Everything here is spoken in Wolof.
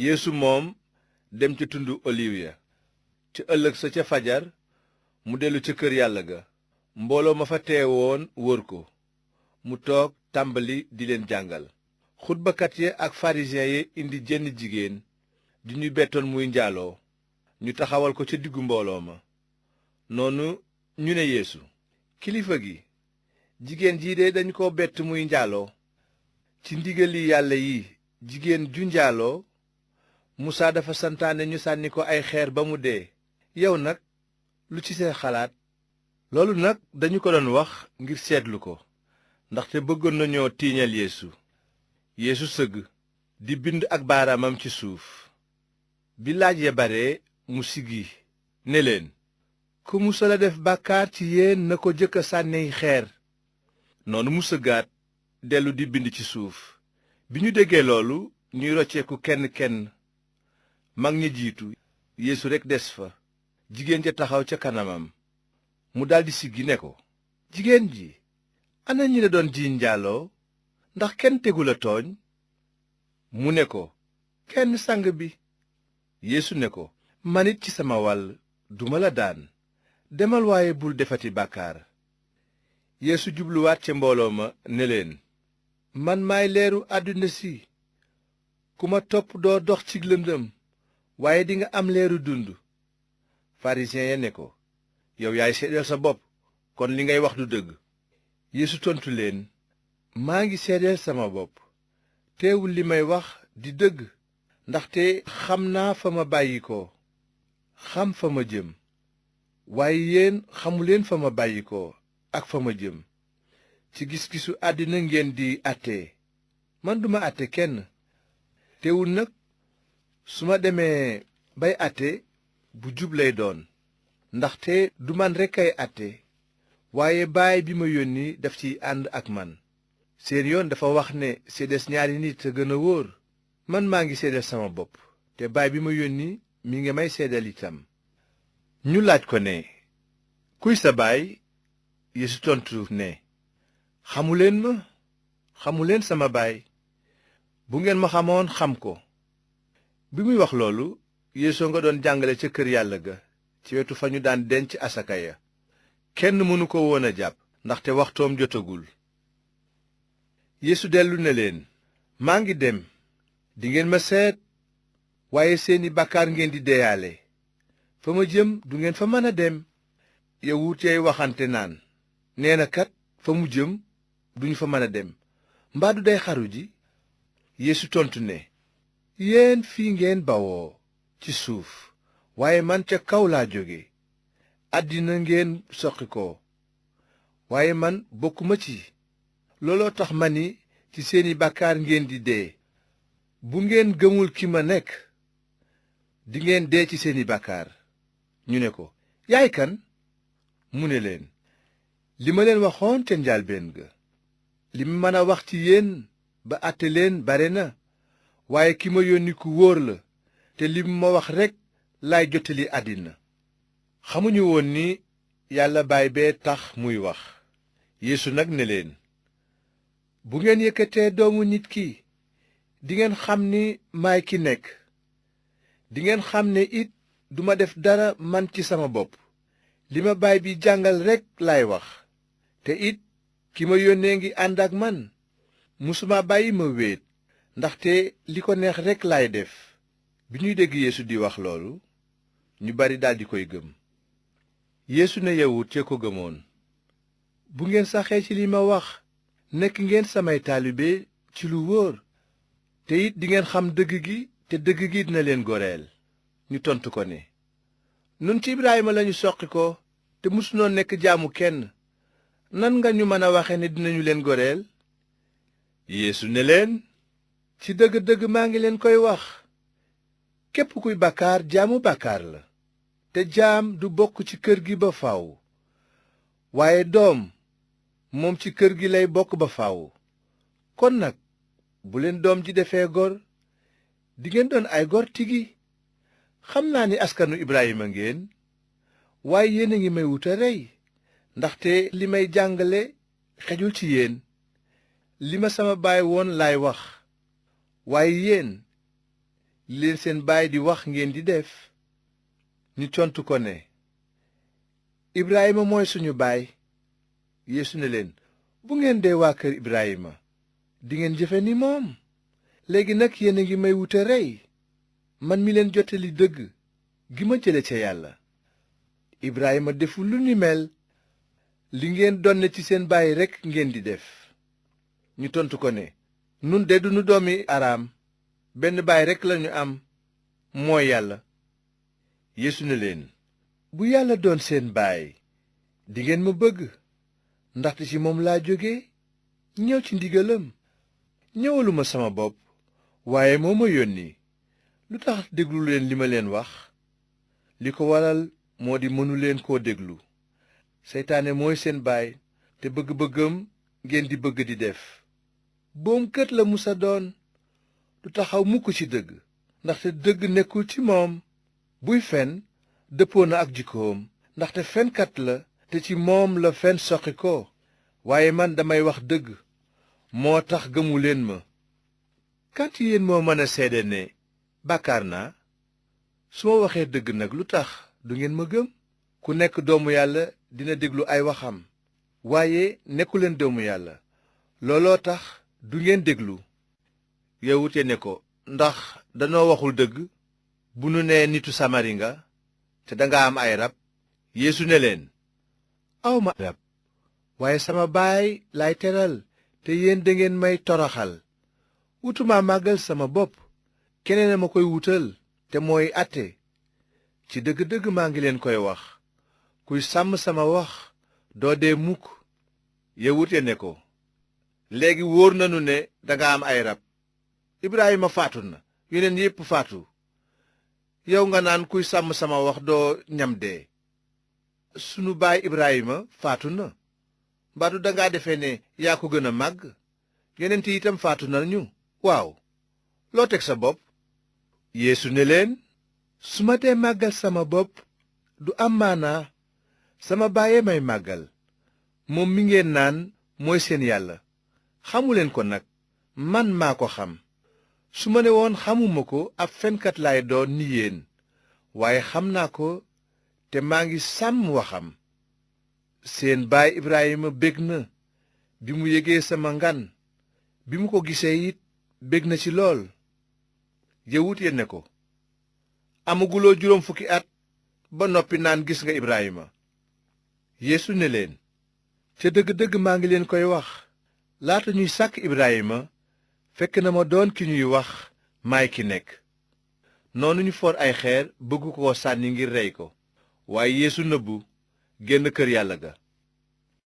Yeesu moom dem ca tundu oliw ya ca ëllëg sa ca fajar mu dellu ca kër yàlla ga. mbooloo ma fa teewoon wër ko mu toog tàmbali di leen jàngal. xutbakat ya ak farisiyen ya indi jenn jigéen di ñu bettoon muy njaaloo, ñu taxawal ko ca diggu mbooloo ma. noonu ñu ne Yeesu, kilifa gi, jigéen jii de dañu ko bett muy njaaloo. ci ndigali yàlla yi jigéen ju njaaloo Musaa dafa santaane ñu sànni ko ay xeer ba mu dee. yow nag lu ci seen xalaat? loolu nag dañu ko doon wax ngir seetlu ko, ndaxte bëggoon nañoo tiiñal Yeesu. Yeesu sëgg di bind ak baaraamam ci suuf. bi laaj ya bare mu siggi ne leen, ku musal a def bàkkaar ci yéen na ko jëkk a sànniy xeer. noonu mu sëggaat dellu di bind ci suuf. bi ñu déggee loolu ñuy rocceeku kenn kenn. mag ñi jiitu, Yeesu rekk des fa. jigéen ja taxaw ca kanamam. mu daldi siggi ne ko, jigéen ji, ana ñi la doon jiiñ njaaloo? ndax kenn tegu la tooñ? mu ne ko, kenn sang bi. Yeesu ne ko, man it ci sama wàll duma la daan. demal waaye bul defati bàkkaar. Yeesu jubluwaat ca mbooloo ma ne leen, man maay leeru àdduna si. ku ma topp doo dox ci lëndëm, waaye dinga am leeru dund. farisiyen ya ne ko, yow yaay seedeel sa bopp, kon li ngay wax du dëgg. Yeesu tontu leen, maa ngi seedeel sama bopp, teewul li may wax di dëgg, ndaxte xam naa fa ma bàyyi ko, xam fa ma jëm. waaye yéen xamuleen fa ma bàyyi ko ak fa ma jëm. ci gis-gisu àddina ngeen di àtte, man duma àtte kenn. teewul nag su ma demee bay àtte, bu jub lay doon, ndaxte du man rekk ay àtte, waaye baay bi ma yónni daf ciy ànd ak man. seen yoon dafa wax ne seedes ñaari nit a gën a wóor. man maa ngi seedeel sama bopp, te baay bi ma yónni mi ngi may seedeel itam. ñu laaj ko ne, kuy sa baay? Yeesu tontu ne, xamuleen ma, xamuleen sama baay. bu ngeen ma xamoon xam ko. bi muy wax loolu, Yeesu nga doon jàngale ca kër yàlla ga, ci wetu fa ñu daan denc asaka ya. kenn mënu ko woon a jàpp, ndaxte waxtoom jotagul. Yeesu dellu ne leen, maa ngi dem. dingeen ma seet, waaye seeni bàkkaar ngeen di deeyaale. fa ma jëm du ngeen fa mën a dem. yawut yay waxante naan, nee na kat fa mu jëm duñu fa mën a dem, mbaa du day xaru ji? Yeesu tontu ne, yéen fii ngeen bawoo ci suuf, waaye man ca kaw laa jóge. àddina ngeen soqi ko, waaye man bokkuma ci. looloo tax ma ni ci seeni bàkkaar ngeen di dee. bu ngeen gëmul ki ma nekk, dingeen dee ci seeni bàkkaar. ñu ne ko, yaay kan? mu ne leen, li ma leen waxoon te njaalbeen ga. li ma mën a wax ci yéen ba àtte leen bare na, waaye ki ma yónni ku wóor la, te li ma wax rekk laay jottali àddina. xamuñu woon ni yàlla baay bee tax muy wax. Yeesu nag ne leen, bu ngeen yëkkatee doomu nit ki, dingeen xam ni maay ki nekk. dingeen xam ne it duma def dara man ci sama bopp. li ma baay bi jàngal rekk laay wax, te it ki ma yónnee ngi ànd ak man. musuma bàyyi ma wéet, ndaxte li ko neex rekk laay def. bi ñuy dégg Yeesu di wax loolu, ñu bari daldi koy gëm. Yeesu ne yawut ya ko gëmoon, bu ngeen saxee ci li ma wax, nekk ngeen samay taalibe ci lu wóor, te it dingeen xam dëgg gi, te dëgg gi dina leen goreel. ñu tontu ko ne, nun ci Ibrahima lañu soqi ko, te musunoo nekk jaamu kenn. nan nga ñu mën a waxe ne dinañu leen goreel? Yeesu ne leen, ci dëgg-dëgg maa ngi leen koy wax, képp kuy bàkkaar jaamu bàkkaar la. te jaam du bokk ci kër gi ba faw, waaye doom moom ci kër gi lay bokk ba faw. kon nag bu leen doom ji defee gor, dingeen doon ay gor tigi. xam naa ni askanu Ibrahima ngeen, waaye yéen a ngi may wuta rey, ndaxte li may jàngale xejul ci yéen. li ma sama baay woon laay wax, waaye yéen li leen seen baay di wax ngeen di def. ñu tontu ko ne, Ibrahima mooy suñu baay. Yeesu ne leen, bu ngeen dee waa kër Ibrahima dingeen jëfe ni moom. léegi nag yéen a ngi may wuta rey man mi leen jottali dëgg gi ma jële ca yàlla. Ibrahima deful lu ni mel. li ngeen donne ci seen baay rekk ngeen di def. ñu tontu ko ne, nun de duñu doomi Araam, benn baay rekk lañu am, mooy yàlla. Yeesu ne leen, bu yàlla doon seen baay dingeen ma bëgg, ndaxte ci moom laa jóge ñëw ci ndigalam. ñëwaluma sama bopp, waaye moo ma yónni. lu tax déglu leen li ma leen wax? li ko waral moo di mënu leen koo déglu. seytaane mooy seen baay, te bëgg-bëggam ngeen di bëgg di def. boomkat la musa doon, du taxaw mukk ci dëgg, ndaxte dëgg nekkul ci moom. buy fen dëppoo na ak jikkoom, ndaxte fenkat la te ci moom la fen soqi ko. waaye man damay wax dëgg, moo tax gëmu leen ma. kan ci yéen moo mën a seede ne bàkkaar naa? su ma waxee dëgg nag lu tax du ngeen ma gëm? ku nekk doomu yàlla dina déglu ay waxam, waaye nekkuleen doomu yàlla, looloo tax du ngeen déglu. yawut ya ne ko, ndax danoo waxul dëgg bu nu nee nitu samari nga te danga am ay rab? Yeesu ne leen, awma rab, waaye sama baay laay teral, te yéen dangeen may toroxal. wutuma màggal sama bopp, keneen a ma koy wutal, te mooy àtte. ci dëgg-dëgg maa ngi leen koy wax, kuy sàmm sama wax doo dee mukk. yawut ya ne ko, léegi wóor nanu ne danga am ay rab. Ibrahima faatu na, yeneen yépp faatu, yow nga naan kuy sàmm sama wax doo ñam dee. sunu baay Ibrahima faatu na, mbaadu dangaa defe ne yaa ko gën a màgg? yonent yi itam faatu nañu. waaw, loo teg sa bopp? Yeesu ne leen, su ma dee màggal sama bopp du am maanaa. sama baaye may màggal, moom mi ngeen naan mooy seen yàlla. xamuleen ko nag, man maa ko xam. su ma ne woon xamuma ko, ab fenkat laay doon ni yéen, waaye xam naa ko te maa ngi sàmm waxam. seen baay Ibrahima bég na bi mu yégee sama ngan, bi mu ko gisee it bég na ci lool. yawut ya ne ko, amaguloo 40 at ba noppi naan gis nga Ibrahima? Yeesu ne leen, ca dëgg-dëgg maa ngi leen koy wax, laata ñuy sàkk Ibrahima fekk na ma doon ki ñuy wax maay ki nekk. noonu ñu for ay xeer bëgg ko sànni ngir rey ko, waaye Yeesu nëbbu génn kër yàlla ga.